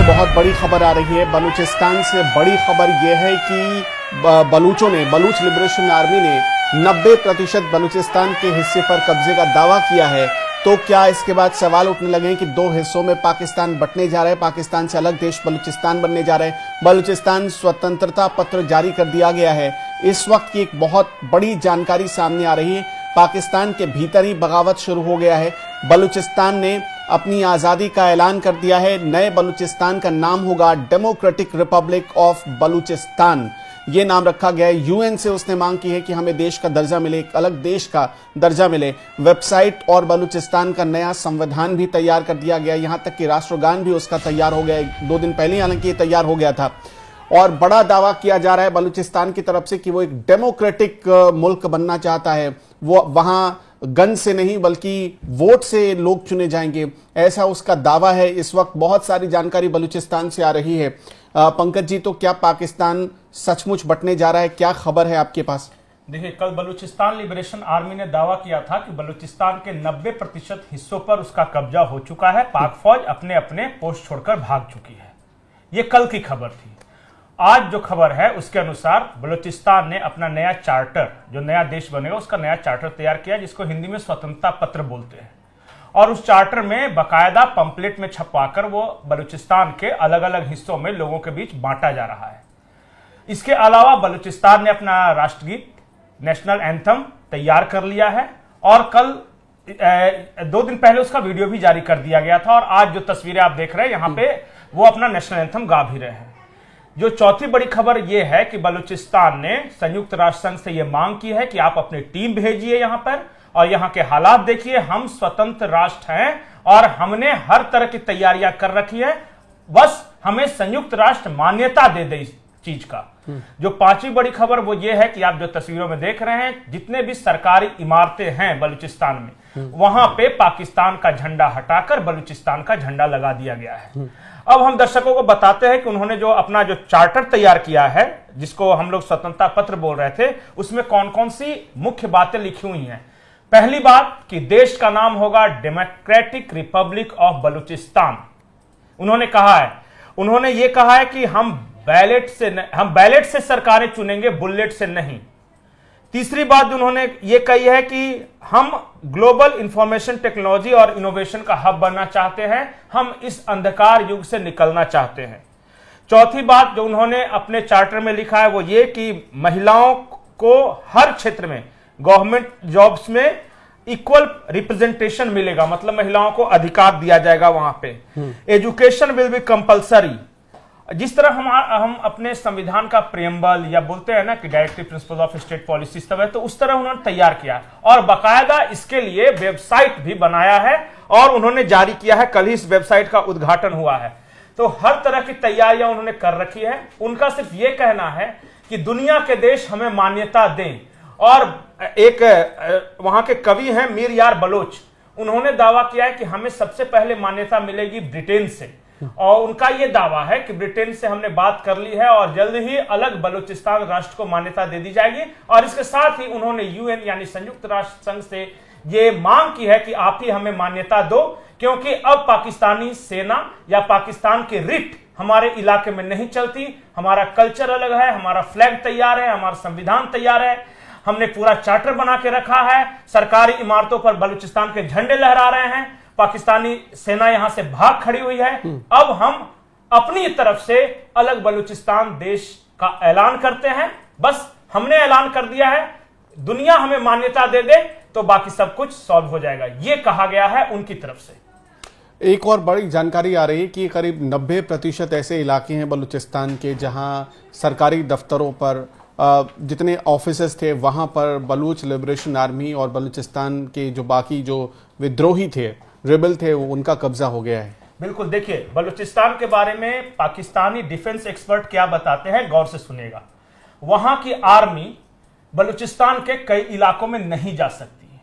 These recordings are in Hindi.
बहुत बड़ी खबर आ रही है। बलूचिस्तान से बड़ी खबर यह है कि बलूच लिबरेशन आर्मी ने 90% बलूचिस्तान के हिस्से पर कब्जे का दावा किया है। तो क्या इसके बाद सवाल उठने लगे हैं कि दो हिस्सों में पाकिस्तान बंटने जा रहा है, पाकिस्तान से अलग देश बलूचिस्तान बनने जा रहा है। बलूचिस्तान स्वतंत्रता पत्र जारी कर दिया गया है। इस वक्त की एक बहुत बड़ी जानकारी सामने आ रही है। पाकिस्तान के भीतर ही बगावत शुरू हो गया है। बलूचिस्तान ने अपनी आज़ादी का ऐलान कर दिया है। नए बलूचिस्तान का नाम होगा डेमोक्रेटिक रिपब्लिक ऑफ बलूचिस्तान। ये नाम रखा गया है। यूएन से उसने मांग की है कि हमें देश का दर्जा मिले, एक अलग देश का दर्जा मिले। वेबसाइट और बलूचिस्तान का नया संविधान भी तैयार कर दिया गया। यहां तक कि राष्ट्रगान भी उसका तैयार हो गया है। 2 दिन पहले हालांकि ये तैयार हो गया था। और बड़ा दावा किया जा रहा है बलूचिस्तान की तरफ से कि वो एक डेमोक्रेटिक मुल्क बनना चाहता है। वो वहां गन से नहीं बल्कि वोट से लोग चुने जाएंगे, ऐसा उसका दावा है। इस वक्त बहुत सारी जानकारी बलूचिस्तान से आ रही है। पंकज जी, तो क्या पाकिस्तान सचमुच बंटने जा रहा है? क्या खबर है आपके पास? देखिए, कल बलूचिस्तान लिबरेशन आर्मी ने दावा किया था कि बलूचिस्तान के 90% हिस्सों पर उसका कब्जा हो चुका है। पाक फौज अपने अपने पोस्ट छोड़कर भाग चुकी है। ये कल की खबर थी। आज जो खबर है उसके अनुसार बलूचिस्तान ने अपना नया चार्टर, जो नया देश बनेगा उसका नया चार्टर तैयार किया, जिसको हिंदी में स्वतंत्रता पत्र बोलते हैं। और उस चार्टर में बाकायदा पंपलेट में छपवाकर वो बलूचिस्तान के अलग अलग हिस्सों में लोगों के बीच बांटा जा रहा है। इसके अलावा बलूचिस्तान ने अपना राष्ट्रगीत, नेशनल एंथम तैयार कर लिया है। और कल 2 दिन पहले उसका वीडियो भी जारी कर दिया गया था। और आज जो तस्वीरें आप देख रहे हैं यहाँ पे, वो अपना नेशनल एंथम गा भी रहे हैं। जो चौथी बड़ी खबर यह है कि बलूचिस्तान ने संयुक्त राष्ट्र संघ से यह मांग की है कि आप अपनी टीम भेजिए यहाँ पर और यहाँ के हालात देखिए। हम स्वतंत्र राष्ट्र हैं और हमने हर तरह की तैयारियां कर रखी है, बस हमें संयुक्त राष्ट्र मान्यता दे दे इस चीज का। जो पांचवी बड़ी खबर वो ये है कि आप जो तस्वीरों में देख रहे हैं, जितने भी सरकारी इमारतें हैं बलूचिस्तान में, वहां पे पाकिस्तान का झंडा हटाकर बलूचिस्तान का झंडा लगा दिया गया है। अब हम दर्शकों को बताते हैं कि उन्होंने जो अपना जो चार्टर तैयार किया है, जिसको हम लोग स्वतंत्रता पत्र बोल रहे थे, उसमें कौन कौन सी मुख्य बातें लिखी हुई हैं। पहली बात कि देश का नाम होगा डेमोक्रेटिक रिपब्लिक ऑफ बलूचिस्तान। उन्होंने ये कहा है कि हम बैलेट से सरकारें चुनेंगे, बुलेट से नहीं। तीसरी बात उन्होंने ये कही है कि हम ग्लोबल इंफॉर्मेशन टेक्नोलॉजी और इनोवेशन का हब बनना चाहते हैं, हम इस अंधकार युग से निकलना चाहते हैं। चौथी बात जो उन्होंने अपने चार्टर में लिखा है वो ये कि महिलाओं को हर क्षेत्र में, गवर्नमेंट जॉब्स में इक्वल रिप्रेजेंटेशन मिलेगा, मतलब महिलाओं को अधिकार दिया जाएगा वहां पे। Education will be compulsory. जिस तरह हम अपने संविधान का प्रियम्बल या बोलते हैं ना कि directive principle of state policy सब है, तो उस तरह उन्होंने तैयार किया और बाकायदा इसके लिए वेबसाइट भी बनाया है और उन्होंने जारी किया है। कल ही इस वेबसाइट का उद्घाटन हुआ है। तो हर तरह की तैयारियां उन्होंने कर रखी है। उनका सिर्फ ये कहना है कि दुनिया के देश हमें मान्यता दें। और एक वहां के कवि हैं मीर यार बलोच, उन्होंने दावा किया है कि हमें सबसे पहले मान्यता मिलेगी ब्रिटेन से। और उनका यह दावा है कि ब्रिटेन से हमने बात कर ली है और जल्द ही अलग बलूचिस्तान राष्ट्र को मान्यता दे दी जाएगी। और इसके साथ ही उन्होंने यूएन यानी संयुक्त राष्ट्र संघ से यह मांग की है कि आप ही हमें मान्यता दो, क्योंकि अब पाकिस्तानी सेना या पाकिस्तान की रिट हमारे इलाके में नहीं चलती। हमारा कल्चर अलग है, हमारा फ्लैग तैयार है, हमारा संविधान तैयार है, हमने पूरा चार्टर बना के रखा है, सरकारी इमारतों पर बलूचिस्तान के झंडे लहरा रहे हैं, पाकिस्तानी सेना यहां से भाग खड़ी हुई है। अब हम अपनी तरफ से अलग बलूचिस्तान देश का ऐलान करते हैं। बस हमने ऐलान कर दिया है, दुनिया हमें मान्यता दे दे तो बाकी सब कुछ सॉल्व हो जाएगा, यह कहा गया है उनकी तरफ से। एक और बड़ी जानकारी आ रही है कि करीब 90% ऐसे इलाके हैं बलूचिस्तान के जहां सरकारी दफ्तरों पर, जितने ऑफिसेस थे वहां पर बलूच लिबरेशन आर्मी और बलूचिस्तान के जो बाकी जो विद्रोही थे, रेबल थे, उनका कब्जा हो गया है। बिल्कुल, देखिए बलूचिस्तान के बारे में पाकिस्तानी डिफेंस एक्सपर्ट क्या बताते हैं, गौर से सुनिएगा। वहां की आर्मी बलूचिस्तान के कई इलाकों में नहीं जा सकती है।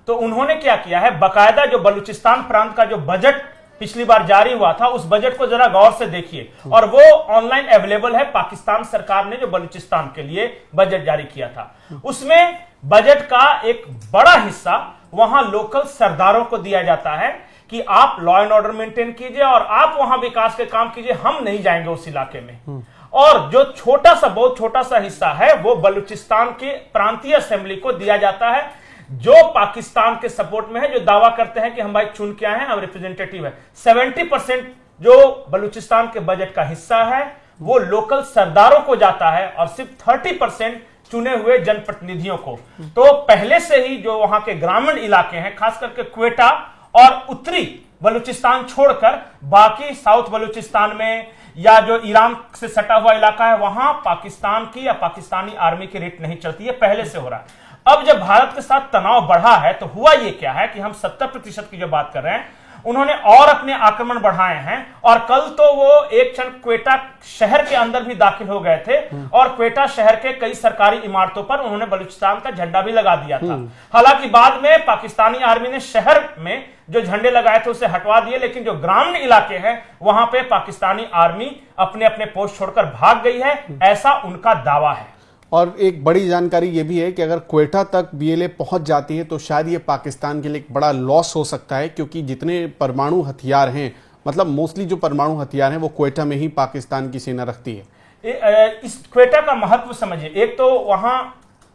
तो उन्होंने क्या किया है, बाकायदा जो बलूचिस्तान प्रांत का जो बजट पिछली बार जारी हुआ था, उस बजट को जरा गौर से देखिए। और वो ऑनलाइन अवेलेबल है। पाकिस्तान सरकार ने जो बलूचिस्तान के लिए बजट जारी किया था, उसमें बजट का एक बड़ा हिस्सा वहां लोकल सरदारों को दिया जाता है कि आप लॉ एंड ऑर्डर मेंटेन कीजिए और आप वहां विकास के काम कीजिए, हम नहीं जाएंगे उस इलाके में। और जो छोटा सा, बहुत छोटा सा हिस्सा है वो बलूचिस्तान के प्रांतीय असेंबली को दिया जाता है, जो पाकिस्तान के सपोर्ट में है, जो दावा करते हैं कि हम भाई चुन के आए हैं, हम रिप्रेजेंटेटिव है। 70% जो बलूचिस्तान के बजट का हिस्सा है वो लोकल सरदारों को जाता है और सिर्फ 30% चुने हुए जनप्रतिनिधियों को। तो पहले से ही जो वहां के ग्रामीण इलाके हैं, खास करके क्वेटा और उत्तरी बलूचिस्तान छोड़कर बाकी साउथ बलूचिस्तान में या जो ईरान से सटा हुआ इलाका है, वहां पाकिस्तान की या पाकिस्तानी आर्मी की रेट नहीं चलती है, पहले से हो रहा है। अब जब भारत के साथ तनाव बढ़ा है तो हुआ यह क्या है कि हम 70% की जो बात कर रहे हैं, उन्होंने और अपने आक्रमण बढ़ाए हैं। और कल तो वो एक क्षण क्वेटा शहर के अंदर भी दाखिल हो गए थे और क्वेटा शहर के कई सरकारी इमारतों पर उन्होंने बलूचिस्तान का झंडा भी लगा दिया था। हालांकि बाद में पाकिस्तानी आर्मी ने शहर में जो झंडे लगाए थे उसे हटवा दिए, लेकिन जो ग्रामीण इलाके हैं वहां पे पाकिस्तानी आर्मी अपने अपने पोस्ट छोड़कर भाग गई है, ऐसा उनका दावा है। और एक बड़ी जानकारी ये भी है कि अगर क्वेटा तक बीएलए पहुंच जाती है तो शायद ये पाकिस्तान के लिए एक बड़ा लॉस हो सकता है, क्योंकि जितने परमाणु हथियार हैं, मतलब मोस्टली जो परमाणु हथियार हैं वो क्वेटा में ही पाकिस्तान की सेना रखती है। इस क्वेटा का महत्व समझिए। एक तो वहां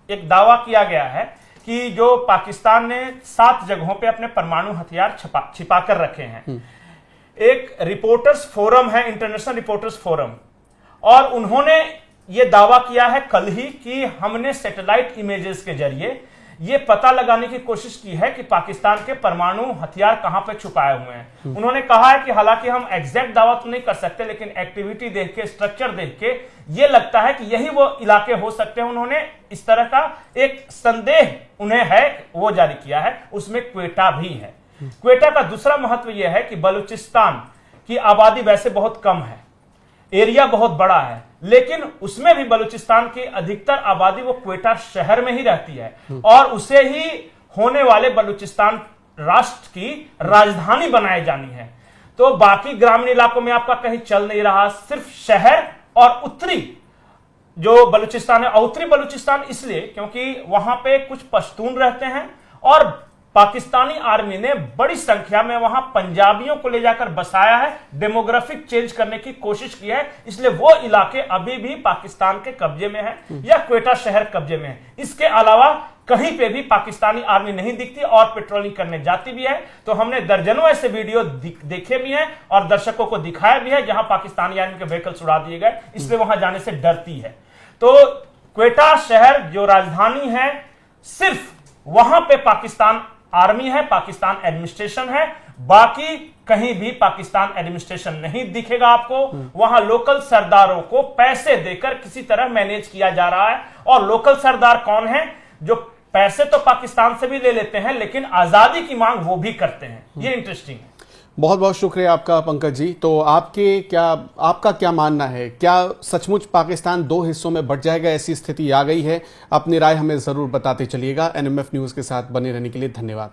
एक दावा किया गया है कि जो पाकिस्तान ने 7 जगहों पे अपने परमाणु हथियार छिपा कर रखे हैं। एक रिपोर्टर्स फोरम है, इंटरनेशनल रिपोर्टर्स फोरम, और उन्होंने ये दावा किया है कल ही कि हमने सैटेलाइट इमेजेस के जरिए ये पता लगाने की कोशिश की है कि पाकिस्तान के परमाणु हथियार कहां पे छुपाए हुए हैं। उन्होंने कहा है कि हालांकि हम एग्जैक्ट दावा तो नहीं कर सकते, लेकिन एक्टिविटी देख के, स्ट्रक्चर देख के ये लगता है कि यही वो इलाके हो सकते हैं। उन्होंने इस तरह का एक संदेह उन्हें है वो जारी किया है, उसमें क्वेटा भी है। क्वेटा का दूसरा महत्व यह है कि बलूचिस्तान की आबादी वैसे बहुत कम है, एरिया बहुत बड़ा है, लेकिन उसमें भी बलूचिस्तान की अधिकतर आबादी वो क्वेटा शहर में ही रहती है और उसे ही होने वाले बलूचिस्तान राष्ट्र की राजधानी बनाई जानी है। तो बाकी ग्रामीण इलाकों में आपका कहीं चल नहीं रहा, सिर्फ शहर और उत्तरी जो बलूचिस्तान है, उत्तरी बलूचिस्तान इसलिए क्योंकि वहां पे कुछ पश्तून रहते हैं और पाकिस्तानी आर्मी ने बड़ी संख्या में वहां पंजाबियों को ले जाकर बसाया है, डेमोग्राफिक चेंज करने की कोशिश की है, इसलिए वो इलाके अभी भी पाकिस्तान के कब्जे में है या क्वेटा शहर कब्जे में है। इसके अलावा कहीं पे भी पाकिस्तानी आर्मी नहीं दिखती और पेट्रोलिंग करने जाती भी है। तो हमने दर्जनों ऐसे वीडियो देखे भी हैं और दर्शकों को दिखाया भी है जहां पाकिस्तानी आर्मी के व्हीकल्स उड़ा दिए गए, इसलिए वहां जाने से डरती है। तो क्वेटा शहर जो राजधानी है, सिर्फ वहां पे पाकिस्तान आर्मी है, पाकिस्तान एडमिनिस्ट्रेशन है, बाकी कहीं भी पाकिस्तान एडमिनिस्ट्रेशन नहीं दिखेगा आपको। वहां लोकल सरदारों को पैसे देकर किसी तरह मैनेज किया जा रहा है। और लोकल सरदार कौन है? जो पैसे तो पाकिस्तान से भी ले लेते हैं लेकिन आजादी की मांग वो भी करते हैं। ये इंटरेस्टिंग है। बहुत बहुत शुक्रिया आपका पंकज जी। तो आपका क्या मानना है, क्या सचमुच पाकिस्तान 2 हिस्सों में बंट जाएगा, ऐसी स्थिति आ गई है? अपनी राय हमें जरूर बताते चलिएगा। एनएमएफ न्यूज के साथ बने रहने के लिए धन्यवाद।